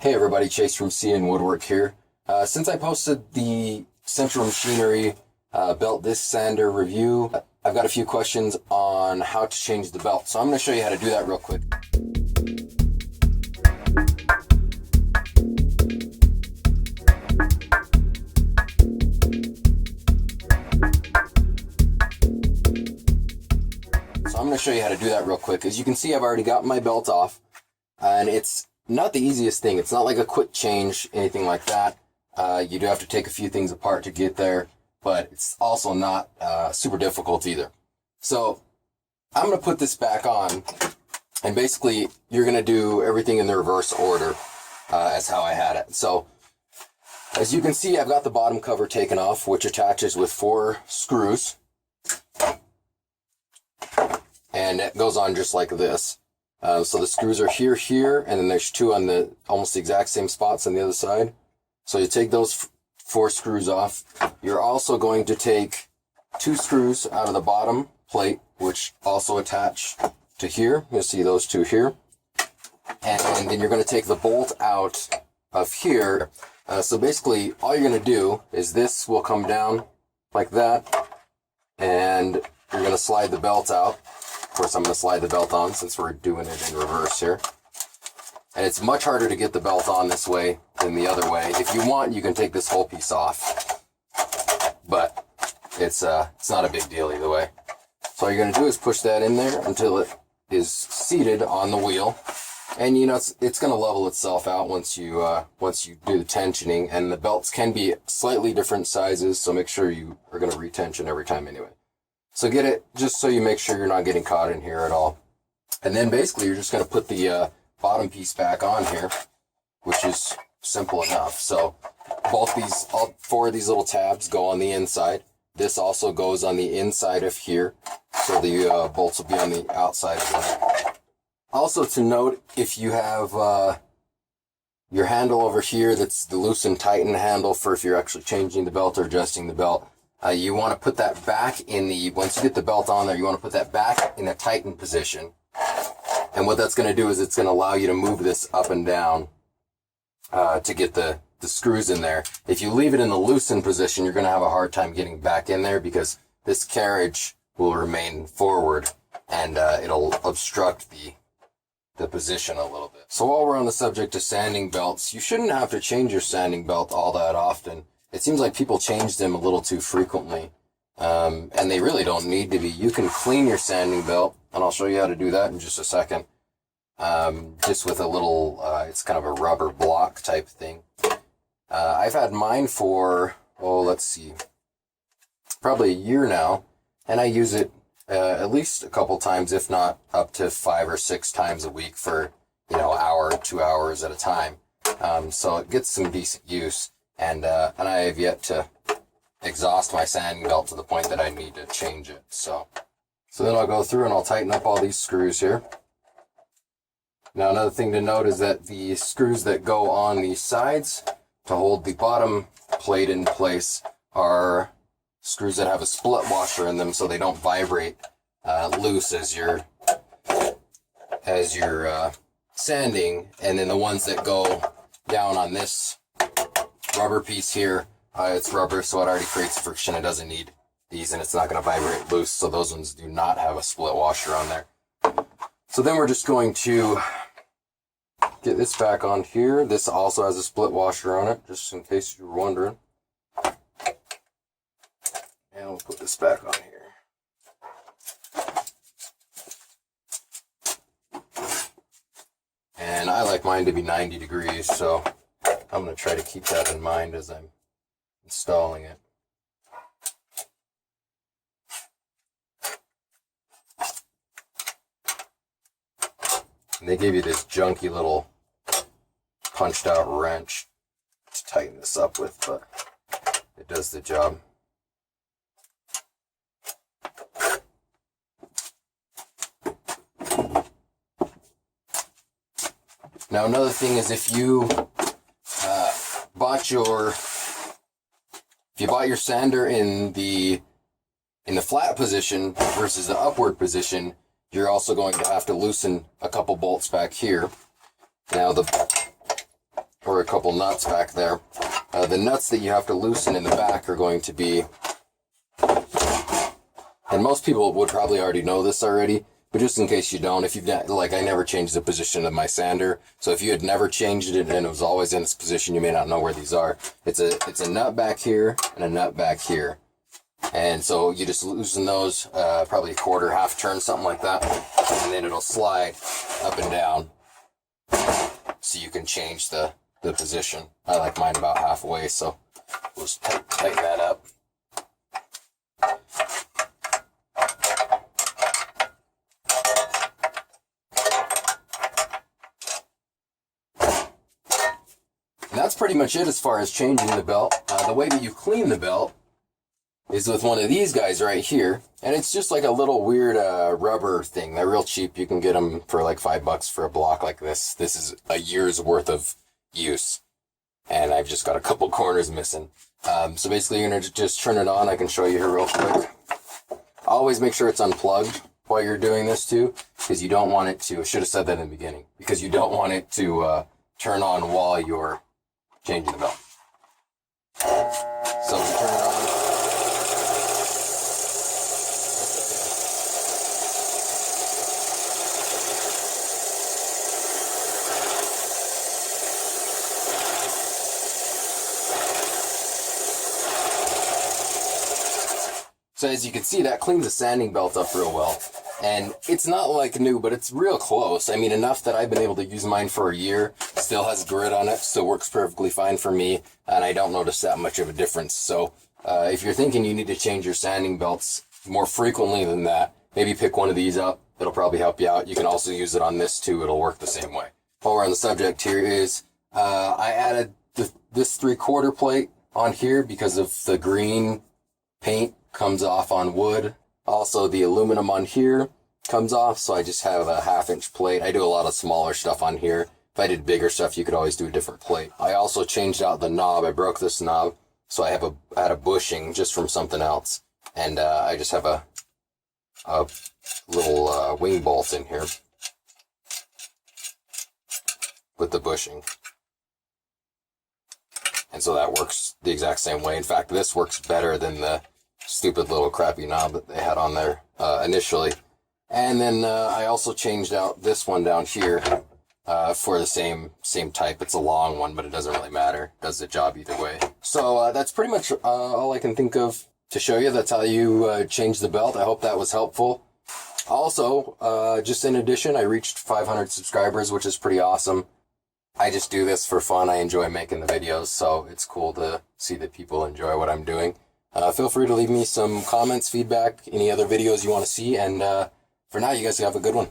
Hey everybody, Chase from CN Woodwork here. Since I posted the Central Machinery belt disc sander review, I've got a few questions on how to change the belt. So I'm going to show you how to do that real quick. As you can see, I've already got my belt off, and it's not the easiest thing. It's not like a quick change, anything like that. You do have to take a few things apart to get there, but it's also not super difficult either. So I'm going to put this back on, and basically you're going to do everything in the reverse order as how I had it. So as you can see, I've got the bottom cover taken off, which attaches with 4 screws. And it goes on just like this. So the screws are here, and then there's 2 on the almost the exact same spots on the other side. So you take those 4 screws off. You're also going to take 2 screws out of the bottom plate, which also attach to here. You'll see those 2 here. And then you're going to take the bolt out of here. So basically, all you're going to do is this will come down like that, and you're going to slide the belt out. Of course, I'm going to slide the belt on since we're doing it in reverse here. And it's much harder to get the belt on this way than the other way. If you want, you can take this whole piece off. But it's not a big deal either way. So all you're going to do is push that in there until it is seated on the wheel. And you know, it's going to level itself out once you do the tensioning. And the belts can be slightly different sizes, so make sure you are going to retension every time anyway. So get it just so you make sure you're not getting caught in here at all. And then basically you're just going to put the bottom piece back on here, which is simple enough. So all 4 of these little tabs go on the inside. This also goes on the inside of here, so the bolts will be on the outside of that. Also to note, if you have your handle over here, that's the loosen tighten handle for if you're actually changing the belt or adjusting the belt. You want to put that back once you get the belt on there, you want to put that back in a tightened position. And what that's going to do is it's going to allow you to move this up and down to get the screws in there. If you leave it in the loosened position, you're going to have a hard time getting back in there because this carriage will remain forward and it'll obstruct the position a little bit. So while we're on the subject of sanding belts, you shouldn't have to change your sanding belt all that often. It seems like people change them a little too frequently, and they really don't need to be. You can clean your sanding belt, and I'll show you how to do that in just a second, just with a little, it's kind of a rubber block type thing. I've had mine for, let's see, probably a year now, and I use it at least a couple times, if not up to 5 or 6 times a week for, hour, 2 hours at a time. So it gets some decent use. And I have yet to exhaust my sanding belt to the point that I need to change it. So then I'll go through and I'll tighten up all these screws here. Now another thing to note is that the screws that go on these sides to hold the bottom plate in place are screws that have a split washer in them so they don't vibrate loose as you're sanding. And then the ones that go down on this rubber piece here, it's rubber, so it already creates friction. It doesn't need these, and it's not going to vibrate loose, so those ones do not have a split washer on there. So then we're just going to get this back on here. This also has a split washer on it, just in case you were wondering. And we'll put this back on here. And I like mine to be 90 degrees, so I'm going to try to keep that in mind as I'm installing it. And they give you this junky little punched out wrench to tighten this up with, but it does the job. Now another thing is if you bought your sander in the flat position versus the upward position, you're also going to have to loosen a couple bolts back here. Now a couple nuts back there. The nuts that you have to loosen in the back are going to be, and most people would probably already know this already, but just in case you don't, if you've not, like, I never changed the position of my sander, so if you had never changed it and it was always in this position, you may not know where these are. It's a nut back here and a nut back here. And so you just loosen those, probably a quarter, half turn, something like that, and then it'll slide up and down so you can change the position. I like mine about halfway, so we'll just tighten that up. And that's pretty much it as far as changing the belt. The way that you clean the belt is with one of these guys right here. And it's just like a little weird rubber thing. They're real cheap. You can get them for like $5 for a block like this. This is a year's worth of use. And I've just got a couple corners missing. So basically you're going to just turn it on. I can show you here real quick. Always make sure it's unplugged while you're doing this too, because you don't want it to, I should have said that in the beginning, because you don't want it to turn on while you're changing the belt. So we turn it on. So as you can see, that cleans the sanding belt up real well. And it's not like new, but it's real close. I mean, enough that I've been able to use mine for a year. Still has grit on it, still works perfectly fine for me, and I don't notice that much of a difference. So if you're thinking you need to change your sanding belts more frequently than that, maybe pick one of these up. It'll probably help you out. You can also use it on this too. It'll work the same way. While we're on the subject here is, I added this 3/4 plate on here because of the green paint comes off on wood. Also, the aluminum on here comes off, so I just have a 1/2-inch plate. I do a lot of smaller stuff on here. If I did bigger stuff, you could always do a different plate. I also changed out the knob. I broke this knob, so I had a bushing just from something else. And I just have a little wing bolt in here with the bushing. And so that works the exact same way. In fact, this works better than the stupid little crappy knob that they had on there initially. And then I also changed out this one down here for the same type. It's a long one, but it doesn't really matter. It does the job either way. So that's pretty much all I can think of to show you. That's how you change the belt. I hope that was helpful. Also, just in addition, I reached 500 subscribers, which is pretty awesome. I just do this for fun. I enjoy making the videos, so it's cool to see that people enjoy what I'm doing. Feel free to leave me some comments, feedback, any other videos you want to see, and for now, you guys have a good one.